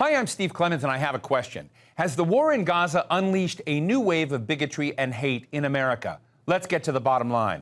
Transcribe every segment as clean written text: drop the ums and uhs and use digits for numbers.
Hi, I'm Steve Clemons, and I have a question. Has the war in Gaza unleashed a new wave of bigotry and hate in America? Let's get to the bottom line.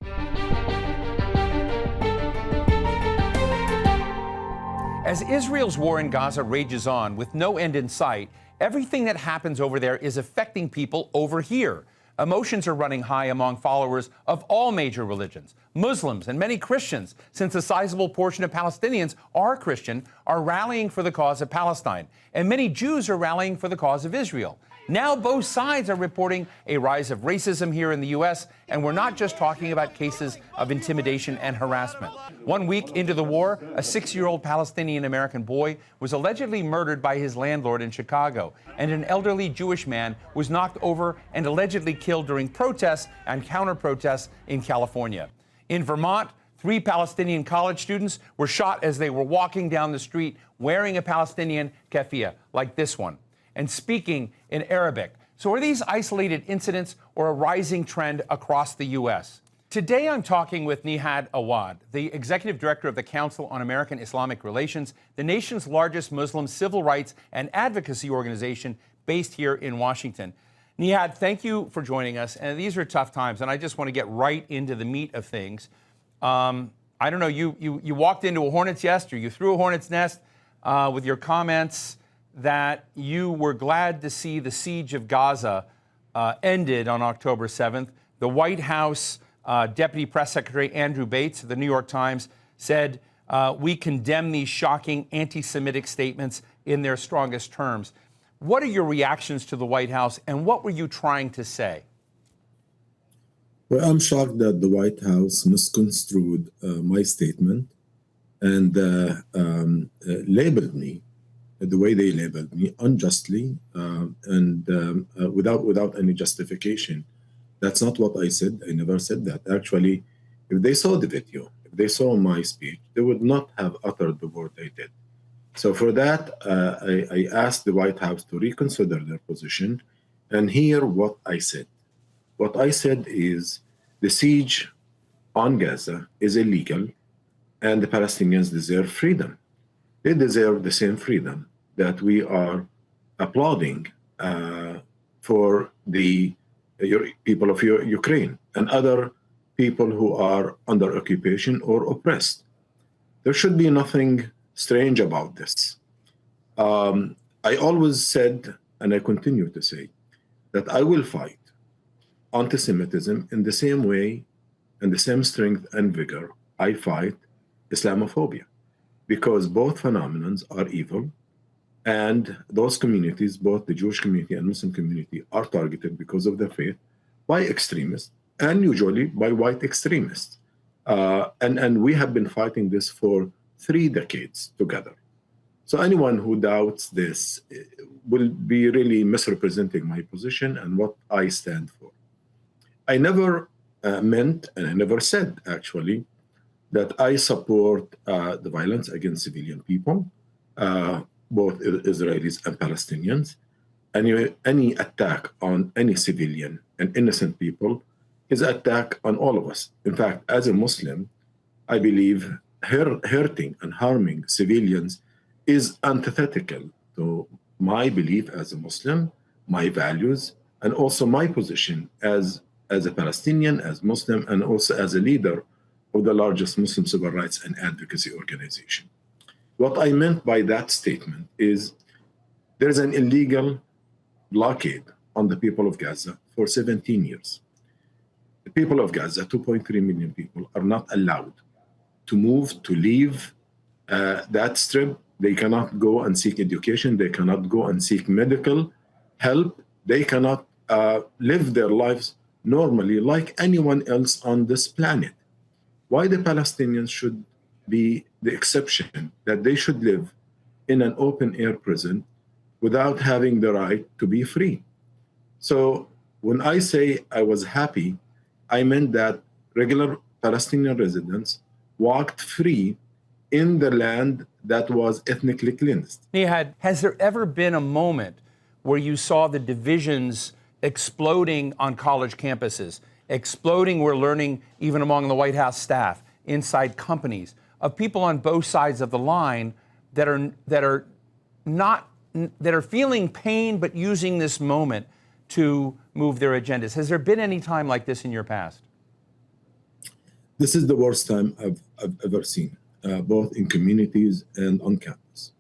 As Israel's war in Gaza rages on with no end in sight, everything that happens over there is affecting people over here. Emotions are running high among followers of all major religions. Muslims and many Christians, since a sizable portion of Palestinians are Christian, are rallying for the cause of Palestine. And many Jews are rallying for the cause of Israel. Now both sides are reporting a rise of racism here in the U.S., and we're not just talking about cases of intimidation and harassment. 1 week into the war, a 6-year-old Palestinian-American boy was allegedly murdered by his landlord in Chicago, and an elderly Jewish man was knocked over and allegedly killed during protests and counter-protests in California. In Vermont, 3 Palestinian college students were shot as they were walking down the street wearing a Palestinian keffiyeh, like this one, and speaking in Arabic. So are these isolated incidents or a rising trend across the U.S.? Today I'm talking with Nihad Awad, the executive director of the Council on American-Islamic Relations, the nation's largest Muslim civil rights and advocacy organization based here in Washington. Nihad, thank you for joining us. And these are tough times, and I just want to get right into the meat of things. I don't know, you walked into a hornet's nest, or you threw a hornet's nest with your comments that you were glad to see the siege of Gaza ended on October 7th. The White House Deputy Press Secretary Andrew Bates of the New York Times said, we condemn these shocking anti-Semitic statements in their strongest terms. What are your reactions to the White House, and what were you trying to say? Well, I'm shocked that the White House misconstrued my statement and labeled me the way they labeled me, unjustly and without any justification. That's not what I said. I never said that. Actually, if they saw the video, if they saw my speech, they would not have uttered the word they did. So for that, I asked the White House to reconsider their position and hear what I said. What I said is the siege on Gaza is illegal and the Palestinians deserve freedom. They deserve the same freedom that we are applauding for the people of Ukraine and other people who are under occupation or oppressed. There should be nothing strange about this. I always said, and I continue to say, that I will fight anti-Semitism in the same way and the same strength and vigor I fight Islamophobia, because both phenomena are evil, and those communities, both the Jewish community and Muslim community, are targeted because of their faith by extremists, and usually by white extremists. And we have been fighting this for 3 decades together. So anyone who doubts this will be really misrepresenting my position and what I stand for. I never meant, and I never said, actually, that I support the violence against civilian people, both Israelis and Palestinians. Any attack on any civilian and innocent people is an attack on all of us. In fact, as a Muslim, I believe hurting and harming civilians is antithetical to my belief as a Muslim, my values, and also my position as a Palestinian, as Muslim, and also as a leader of the largest Muslim civil rights and advocacy organization. What I meant by that statement is there's an illegal blockade on the people of Gaza for 17 years. The people of Gaza, 2.3 million people, are not allowed to move, to leave that strip. They cannot go and seek education. They cannot go and seek medical help. They cannot live their lives normally like anyone else on this planet. Why the Palestinians should be the exception, that they should live in an open-air prison without having the right to be free? So when I say I was happy, I meant that regular Palestinian residents walked free in the land that was ethnically cleansed. Nihad, has there ever been a moment where you saw the divisions exploding on college campuses, exploding, we're learning, even among the White House staff, inside companies, of people on both sides of the line that are not that are feeling pain but using this moment to move their agendas. Has there been any time like this in your past? This is the worst time I've ever seen, both in communities and on campus.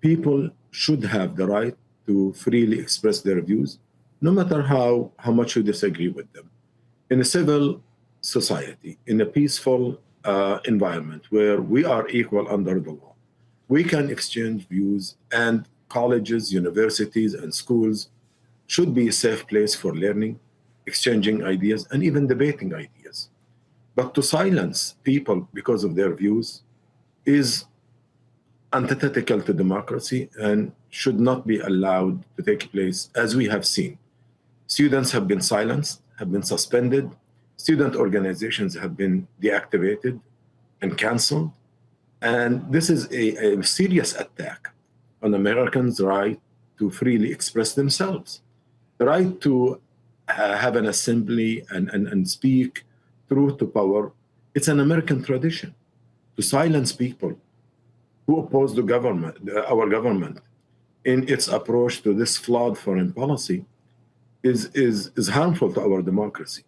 People should have the right to freely express their views, no matter how much you disagree with them. In a civil society, in a peaceful environment where we are equal under the law, we can exchange views, and colleges, universities, and schools should be a safe place for learning, exchanging ideas, and even debating ideas. But to silence people because of their views is antithetical to democracy and should not be allowed to take place, as we have seen. Students have been silenced, have been suspended, student organizations have been deactivated and canceled. And this is a serious attack on Americans' right to freely express themselves, the right to have an assembly and speak truth to power. It's an American tradition to silence people who oppose the government, our government, in its approach to this flawed foreign policy is harmful to our democracy.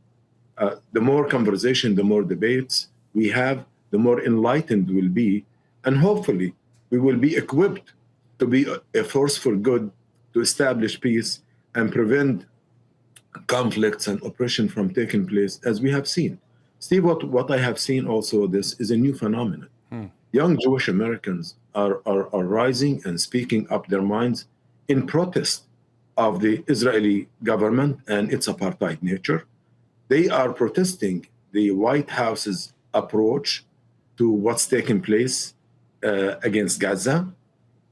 The more conversation, the more debates we have, the more enlightened we'll be, and hopefully we will be equipped to be a force for good, to establish peace and prevent conflicts and oppression from taking place, as we have seen. Steve, what I have seen also, this is a new phenomenon. Young Jewish Americans are rising and speaking up their minds in protest of the Israeli government and its apartheid nature. They are protesting the White House's approach to what's taking place against Gaza.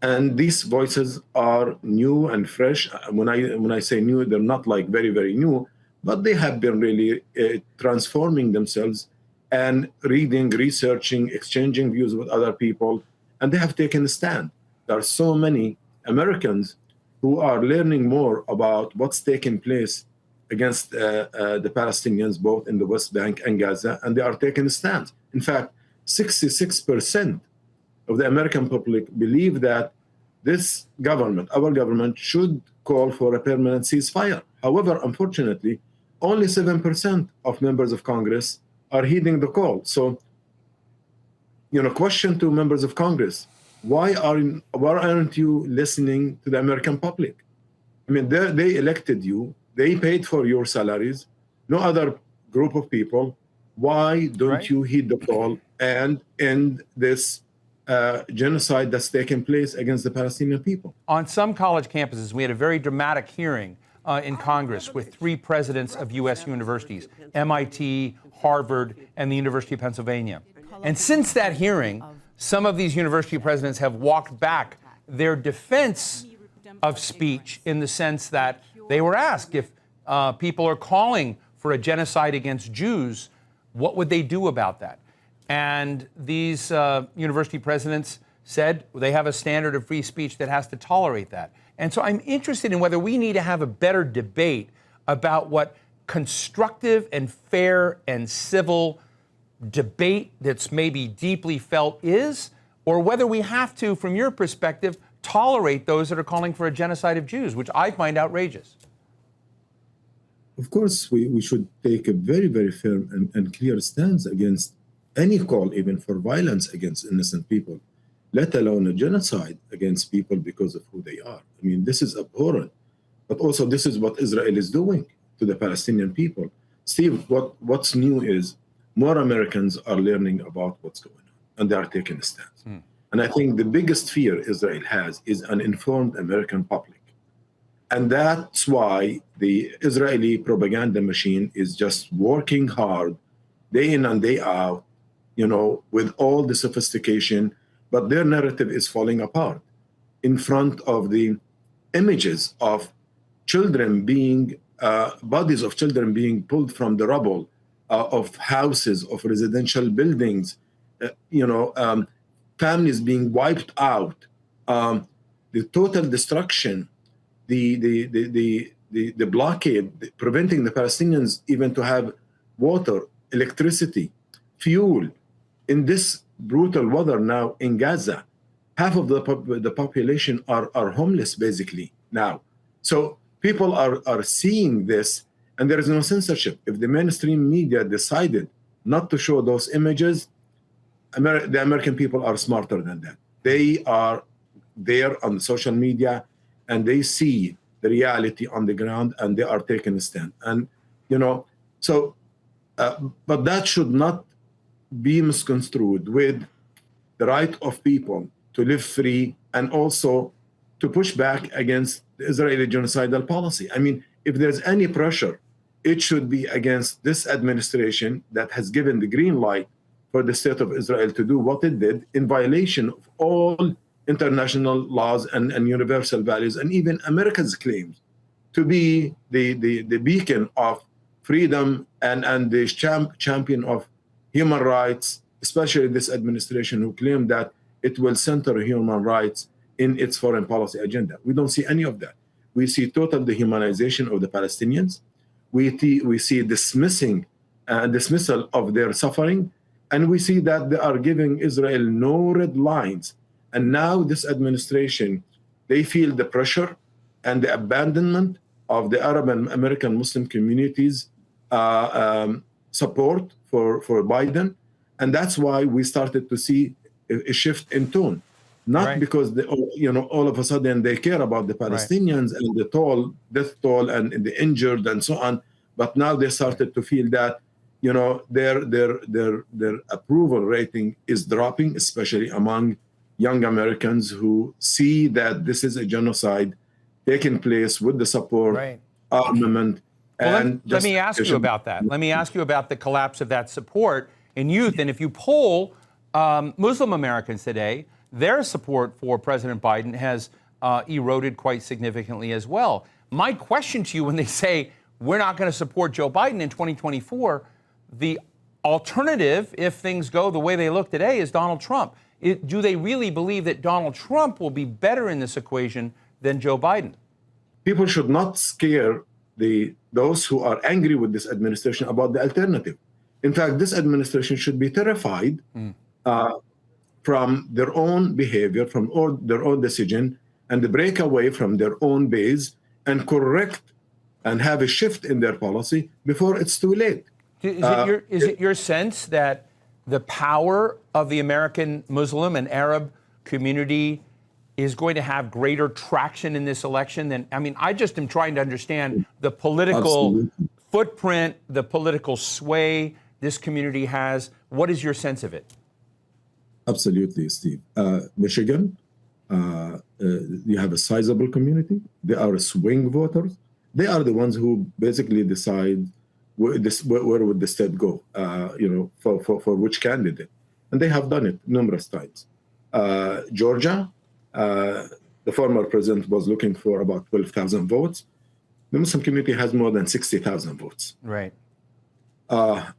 And these voices are new and fresh. When I say new, they're not like very, very new, but they have been really transforming themselves and reading, researching, exchanging views with other people, and they have taken a stand. There are so many Americans who are learning more about what's taking place against the Palestinians, both in the West Bank and Gaza, and they are taking a stand. In fact, 66% of the American public believe that this government, our government, should call for a permanent ceasefire. However, unfortunately, only 7% of members of Congress are heeding the call. So, question to members of Congress: why aren't you listening to the American public? I mean, they elected you, they paid for your salaries, no other group of people. Why don't you heed the call and end this genocide that's taking place against the Palestinian people? On some college campuses, we had a very dramatic hearing in Congress with 3 presidents of U.S. universities, MIT, Harvard, and the University of Pennsylvania. And since that hearing, some of these university presidents have walked back their defense of speech, in the sense that they were asked if people are calling for a genocide against Jews, what would they do about that? And these university presidents said they have a standard of free speech that has to tolerate that. And so I'm interested in whether we need to have a better debate about what constructive and fair and civil debate that's maybe deeply felt is, or whether we have to, from your perspective, tolerate those that are calling for a genocide of Jews, which I find outrageous. Of course, we should take a very, very firm and clear stance against any call, even for violence against innocent people, let alone a genocide against people because of who they are. I mean, this is abhorrent. But also, this is what Israel is doing to the Palestinian people. Steve, what's new is more Americans are learning about what's going on, and they are taking a stance. And I think the biggest fear Israel has is an informed American public. And that's why the Israeli propaganda machine is just working hard, day in and day out, with all the sophistication, but their narrative is falling apart in front of the images of children being, bodies of children being pulled from the rubble of houses, of residential buildings, families being wiped out, the total destruction, the blockade, preventing the Palestinians even to have water, electricity, fuel in this brutal weather now in Gaza. half of the population are homeless basically now. So people are seeing this, and there is no censorship. If the mainstream media decided not to show those images, the American people are smarter than that. They are there on social media, and they see the reality on the ground, and they are taking a stand. And so but that should not be misconstrued with the right of people to live free and also to push back against the Israeli genocidal policy. I mean, if there's any pressure, it should be against this administration that has given the green light for the state of Israel to do what it did in violation of all international laws and universal values, and even America's claims to be the beacon of freedom and the champion of human rights, especially this administration who claimed that it will center human rights in its foreign policy agenda. We don't see any of that. We see total dehumanization of the Palestinians. We see dismissal of their suffering, and we see that they are giving Israel no red lines. And now this administration, they feel the pressure and the abandonment of the Arab and American Muslim communities' support for Biden. And that's why we started to see a shift in tone. Not because all of a sudden they care about the Palestinians and the death toll and the injured and so on, but now they started to feel that their approval rating is dropping, especially among young Americans who see that this is a genocide taking place with the support, armament, and let me ask you about that. Let me ask you about the collapse of that support in youth. And if you poll Muslim Americans today, their support for President Biden has eroded quite significantly as well. My question to you, when they say we're not going to support Joe Biden in 2024, the alternative, if things go the way they look today, is Donald Trump. Do they really believe that Donald Trump will be better in this equation than Joe Biden? People should not scare those who are angry with this administration about the alternative. In fact, this administration should be terrified from their own behavior, from their own decision, and the break away from their own base and correct and have a shift in their policy before it's too late. Is it your sense that the power of the American Muslim and Arab community is going to have greater traction in this election than, I mean, I just am trying to understand the political footprint, the political sway this community has. What is your sense of it? Absolutely, Steve. Michigan, you have a sizable community. They are swing voters. They are the ones who basically decide where would the state go, for which candidate. And they have done it numerous times. Georgia, the former president was looking for about 12,000 votes. The Muslim community has more than 60,000 votes. Right.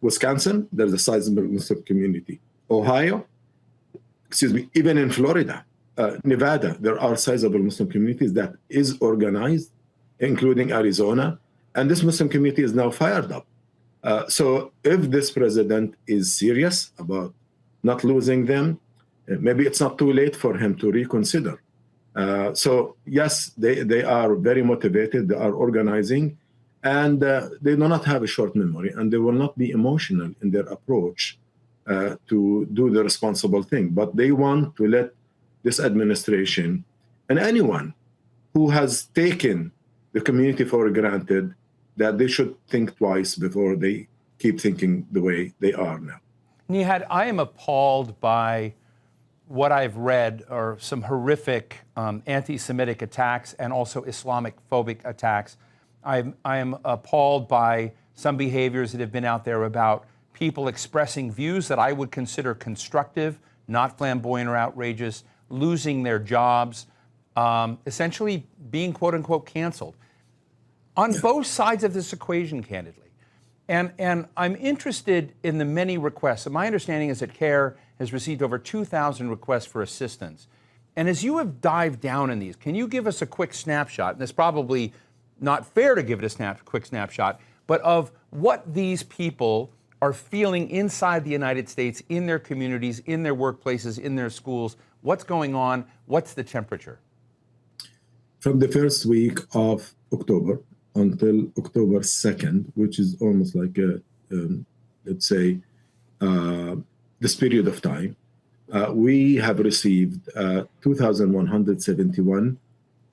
Wisconsin, there's a sizable Muslim community. Ohio, even in Florida, Nevada, there are sizable Muslim communities that is organized, including Arizona. And this Muslim community is now fired up. So if this president is serious about not losing them, maybe it's not too late for him to reconsider. So yes, they are very motivated, they are organizing, and they do not have a short memory, and they will not be emotional in their approach to do the responsible thing. But they want to let this administration and anyone who has taken the community for granted that they should think twice before they keep thinking the way they are now. Nihad, I am appalled by what I've read are some horrific anti-Semitic attacks and also Islamic-phobic attacks. I am appalled by some behaviors that have been out there about people expressing views that I would consider constructive, not flamboyant or outrageous, losing their jobs, essentially being quote-unquote canceled. On both sides of this equation, candidly. And I'm interested in the many requests. So my understanding is that CAIR has received over 2,000 requests for assistance. And as you have dived down in these, can you give us a quick snapshot? And it's probably not fair to give it a quick snapshot, but of what these people are feeling inside the United States, in their communities, in their workplaces, in their schools. What's going on? What's the temperature? From the first week of October until October 2nd, which is almost like let's say, this period of time, we have received 2,171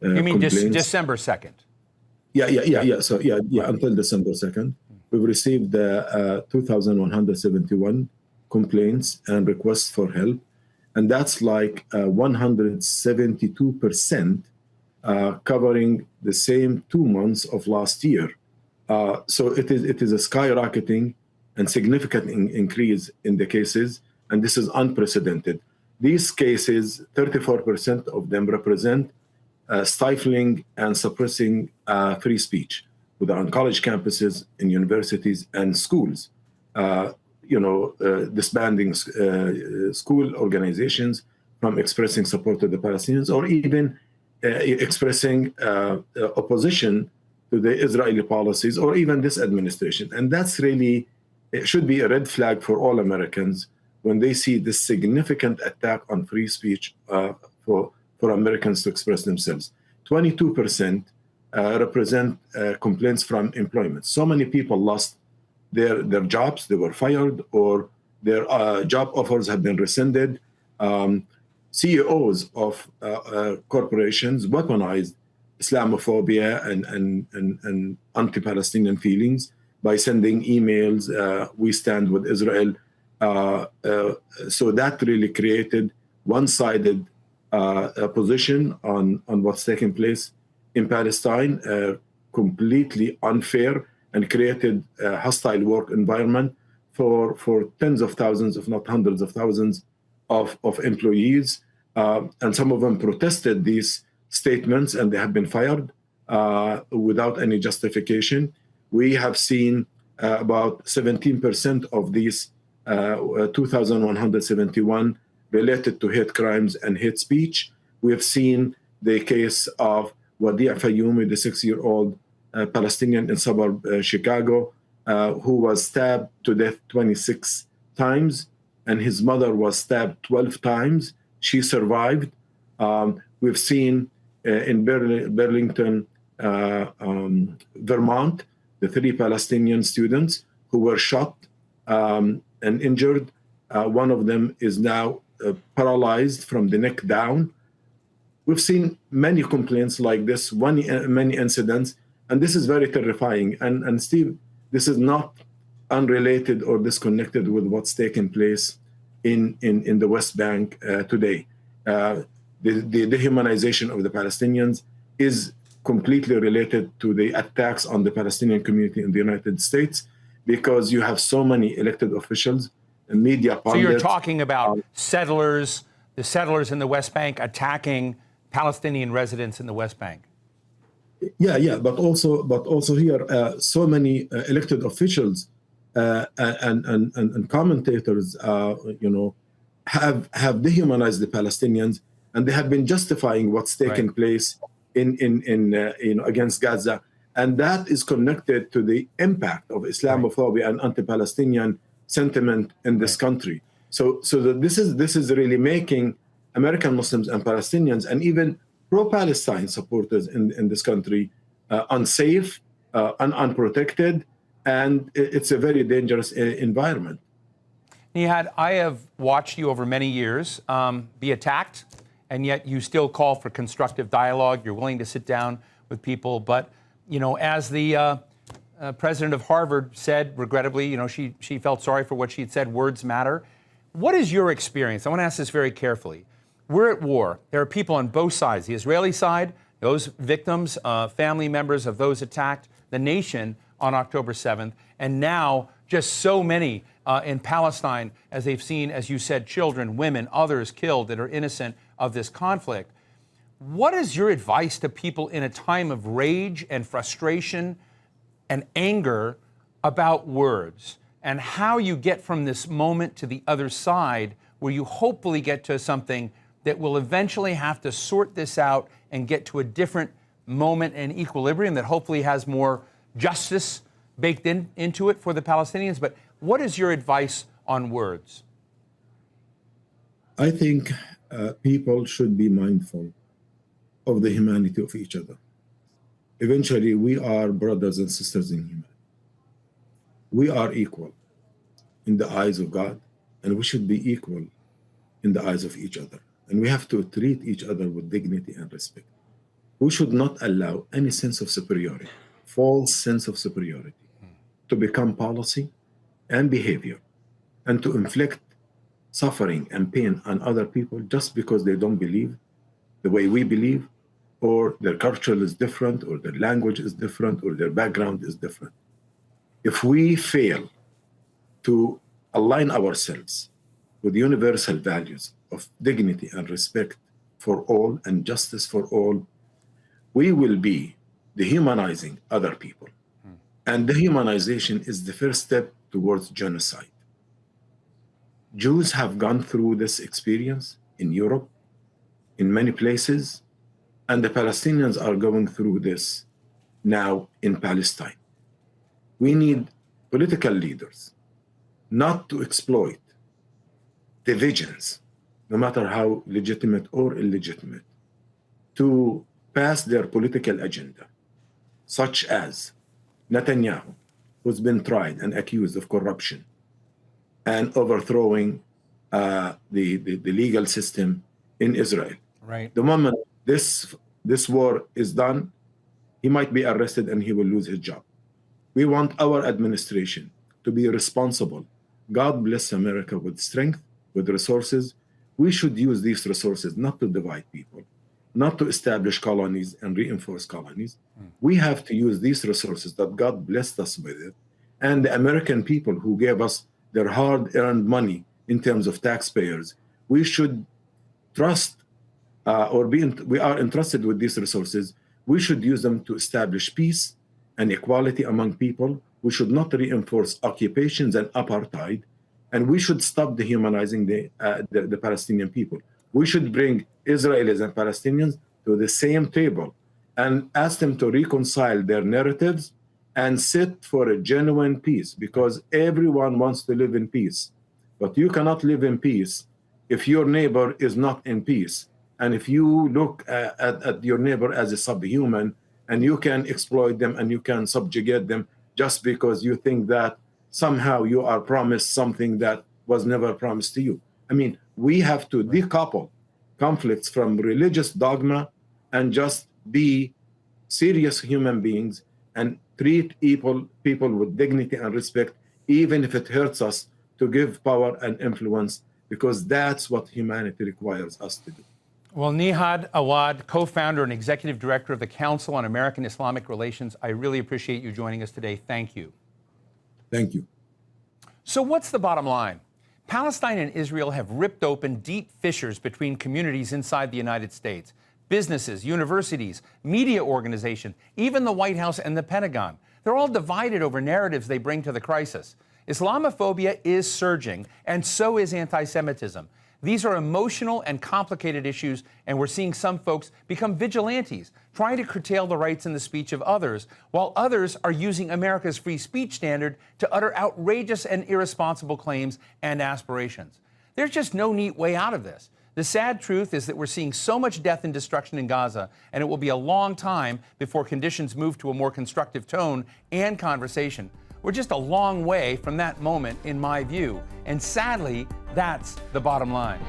you mean complaints. December 2nd? Yeah. So until December 2nd, we've received 2,171 complaints and requests for help, and that's like 172%, covering the same 2 months of last year. So it is a skyrocketing and significant increase in the cases, and this is unprecedented. These cases, 34% of them represent stifling and suppressing free speech, whether on college campuses, in universities and schools. Disbanding school organizations from expressing support to the Palestinians, or even expressing opposition to the Israeli policies, or even this administration. And that's really, it should be a red flag for all Americans when they see this significant attack on free speech for Americans to express themselves. 22% represent complaints from employment. So many people lost their jobs, they were fired, or their job offers have been rescinded. CEOs of corporations weaponized Islamophobia and anti-Palestinian feelings by sending emails, we stand with Israel. So that really created one-sided position on what's taking place in Palestine, completely unfair, and created a hostile work environment for tens of thousands, if not hundreds of thousands, of employees. And some of them protested these statements, and they have been fired without any justification. We have seen about 17% of these 2,171 related to hate crimes and hate speech. We have seen the case of Wadi Fayoumi, the 6-year-old Palestinian in suburb Chicago, who was stabbed to death 26 times, and his mother was stabbed 12 times. She survived. We've seen in Burlington, Vermont, the 3 Palestinian students who were shot and injured. One of them is now paralyzed from the neck down. We've seen many complaints like this, many incidents, and this is very terrifying. And Steve, this is not unrelated or disconnected with what's taking place in the West Bank today. The dehumanization of the Palestinians is completely related to the attacks on the Palestinian community in the United States, because you have so many elected officials and media pundits. So you're talking about settlers, the settlers in the West Bank attacking Palestinian residents in the West Bank. Yeah, but also here, so many elected officials and commentators, have dehumanized the Palestinians, and they have been justifying what's taken place in against Gaza, and that is connected to the impact of Islamophobia and anti-Palestinian sentiment in this country. So this is really making American Muslims and Palestinians and even pro-Palestine supporters in this country unsafe and unprotected, and it's a very dangerous environment. Nihad, I have watched you over many years be attacked, and yet you still call for constructive dialogue. You're willing to sit down with people, but as the president of Harvard said, regrettably, she felt sorry for what she had said. Words matter. What is your experience? I want to ask this very carefully. We're at war. There are people on both sides. The Israeli side, those victims, family members of those attacked, the nation on October 7th, and now just so many in Palestine, as they've seen, as you said, children, women, others killed that are innocent of this conflict. What is your advice to people in a time of rage and frustration and anger about words, and how you get from this moment to the other side where you hopefully get to something that will eventually have to sort this out and get to a different moment and equilibrium that hopefully has more justice baked into it for the Palestinians? But what is your advice on words? I think people should be mindful of the humanity of each other. Eventually, we are brothers and sisters in humanity. We are equal in the eyes of God, and we should be equal in the eyes of each other. And we have to treat each other with dignity and respect. We should not allow any sense of superiority, false sense of superiority, to become policy and behavior, and to inflict suffering and pain on other people just because they don't believe the way we believe, or their culture is different, or their language is different, or their background is different. If we fail to align ourselves with universal values of dignity and respect for all and justice for all, we will be dehumanizing other people. And dehumanization is the first step towards genocide. Jews have gone through this experience in Europe, in many places, and the Palestinians are going through this now in Palestine. We need political leaders not to exploit divisions, no matter how legitimate or illegitimate, to pass their political agenda, such as Netanyahu, who's been tried and accused of corruption and overthrowing the legal system in Israel. Right. The moment this war is done, he might be arrested and he will lose his job. We want our administration to be responsible. God bless America with strength, with resources. We should use these resources not to divide people, not to establish colonies and reinforce colonies. We have to use these resources that God blessed us with it, and the American people who gave us their hard-earned money in terms of taxpayers. We should trust we are entrusted with these resources. We should use them to establish peace and equality among people. We should not reinforce occupations and apartheid, and we should stop dehumanizing the Palestinian people. We should bring Israelis and Palestinians to the same table and ask them to reconcile their narratives and sit for a genuine peace, because everyone wants to live in peace. But you cannot live in peace if your neighbor is not in peace. And if you look at your neighbor as a subhuman, and you can exploit them and you can subjugate them just because you think that somehow you are promised something that was never promised to you. I mean, we have to decouple conflicts from religious dogma and just be serious human beings and treat people with dignity and respect, even if it hurts us to give power and influence, because that's what humanity requires us to do. Well, Nihad Awad, co-founder and executive director of the Council on American-Islamic Relations, I really appreciate you joining us today. Thank you. Thank you. So what's the bottom line? Palestine and Israel have ripped open deep fissures between communities inside the United States. Businesses, universities, media organizations, even the White House and the Pentagon. They're all divided over narratives they bring to the crisis. Islamophobia is surging, and so is anti-Semitism. These are emotional and complicated issues, and we're seeing some folks become vigilantes, trying to curtail the rights and the speech of others, while others are using America's free speech standard to utter outrageous and irresponsible claims and aspirations. There's just no neat way out of this. The sad truth is that we're seeing so much death and destruction in Gaza, and it will be a long time before conditions move to a more constructive tone and conversation. We're just a long way from that moment, in my view. And sadly, that's the bottom line.